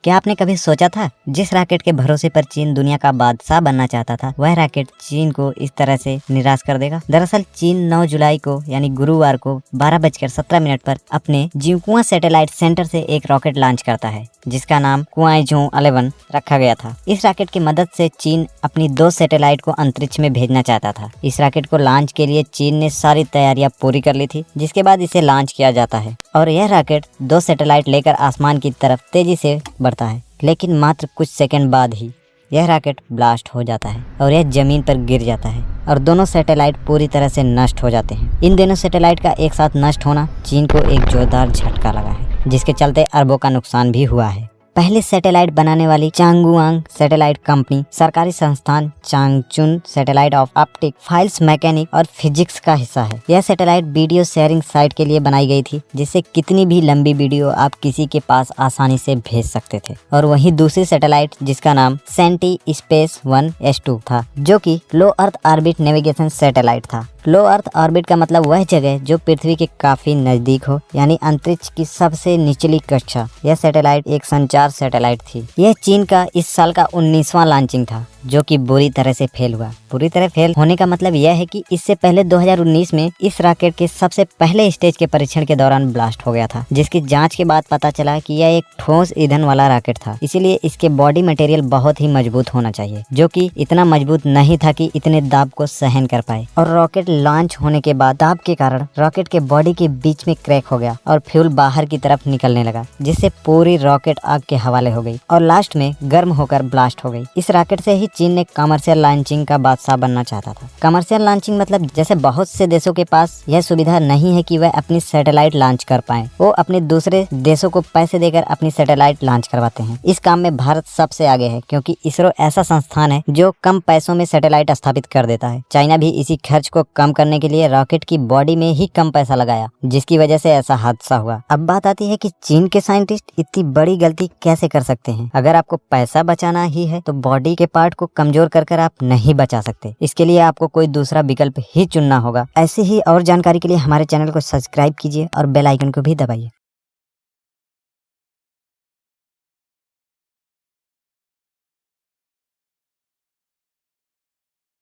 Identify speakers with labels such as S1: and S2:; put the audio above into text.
S1: क्या आपने कभी सोचा था जिस रॉकेट के भरोसे पर चीन दुनिया का बादशाह बनना चाहता था, वह रॉकेट चीन को इस तरह से निराश कर देगा। दरअसल चीन 9 जुलाई को यानी गुरुवार को 12:17 पर अपने जिंकुआ सैटेलाइट सेंटर से एक रॉकेट लॉन्च करता है जिसका नाम कुआइजों 11 रखा गया था। इस रॉकेट की मदद से चीन अपनी 2 सैटेलाइट को अंतरिक्ष में भेजना चाहता था। इस रॉकेट को लॉन्च के लिए चीन ने सारी तैयारियां पूरी कर ली थी, जिसके बाद इसे लॉन्च किया जाता है और यह रॉकेट 2 सैटेलाइट लेकर आसमान की तरफ तेजी से बढ़ता है। लेकिन मात्र कुछ सेकंड बाद ही यह रॉकेट ब्लास्ट हो जाता है और यह जमीन पर गिर जाता है और दोनों सैटेलाइट पूरी तरह से नष्ट हो जाते हैं। इन दोनों सैटेलाइट का एक साथ नष्ट होना चीन को एक जोरदार झटका लगा है, जिसके चलते अरबों का नुकसान भी हुआ है। पहले सैटेलाइट बनाने वाली चांगुआंग सैटेलाइट कंपनी सरकारी संस्थान Changchun satellite of optic files mechanic और फिजिक्स का हिस्सा है। यह सैटेलाइट वीडियो शेयरिंग साइट के लिए बनाई गई थी, जिससे कितनी भी लंबी वीडियो आप किसी के पास आसानी से भेज सकते थे। और वहीं दूसरी सैटेलाइट जिसका नाम सेंटी स्पेस 1S2 था, जो कि लो अर्थ ऑर्बिट नेविगेशन सैटेलाइट था। लो अर्थ ऑर्बिट का मतलब वह जगह जो पृथ्वी के काफी नजदीक हो, यानी अंतरिक्ष की सबसे निचली कक्षा। यह सैटेलाइट एक संचार सैटेलाइट थी। यह चीन का इस साल का 19वां लॉन्चिंग था, जो कि बुरी तरह से फेल हुआ। बुरी तरह फेल होने का मतलब यह है कि इससे पहले 2019 में इस रॉकेट के सबसे पहले स्टेज के परीक्षण के दौरान ब्लास्ट हो गया था, जिसकी जांच के बाद पता चला कि यह एक ठोस ईंधन वाला रॉकेट था। इसीलिए इसके बॉडी मटेरियल बहुत ही मजबूत होना चाहिए, जो कि इतना मजबूत नहीं था कि इतने दाब को सहन कर पाए। और रॉकेट लॉन्च होने के बाद दाब के कारण रॉकेट के बॉडी के बीच में क्रैक हो गया और फ्यूल बाहर की तरफ निकलने लगा, जिससे पूरी रॉकेट आग के हवाले हो गई और लास्ट में गर्म होकर ब्लास्ट हो गई। इस रॉकेट से ही चीन ने कमर्शियल लॉन्चिंग का बादशाह बनना चाहता था। कमर्शियल लॉन्चिंग मतलब जैसे बहुत से देशों के पास यह सुविधा नहीं है कि वह अपनी सैटेलाइट लॉन्च कर पाए, वो अपने दूसरे देशों को पैसे देकर अपनी सैटेलाइट लॉन्च करवाते हैं। इस काम में भारत सबसे आगे है, क्योंकि इसरो ऐसा संस्थान है जो कम पैसों में सैटेलाइट स्थापित कर देता है। चाइना भी इसी खर्च को कम करने के लिए रॉकेट की बॉडी में ही कम पैसा लगाया, जिसकी वजह से ऐसा हादसा हुआ। अब बात आती है कि चीन के साइंटिस्ट इतनी बड़ी गलती कैसे कर सकते हैं। अगर आपको पैसा बचाना ही है तो बॉडी के पार्ट को कमजोर कर आप नहीं बचा सकते। इसके लिए आपको कोई दूसरा विकल्प ही चुनना होगा। ऐसे ही और जानकारी के लिए हमारे चैनल को सब्सक्राइब कीजिए और बेल आइकन को भी दबाइए।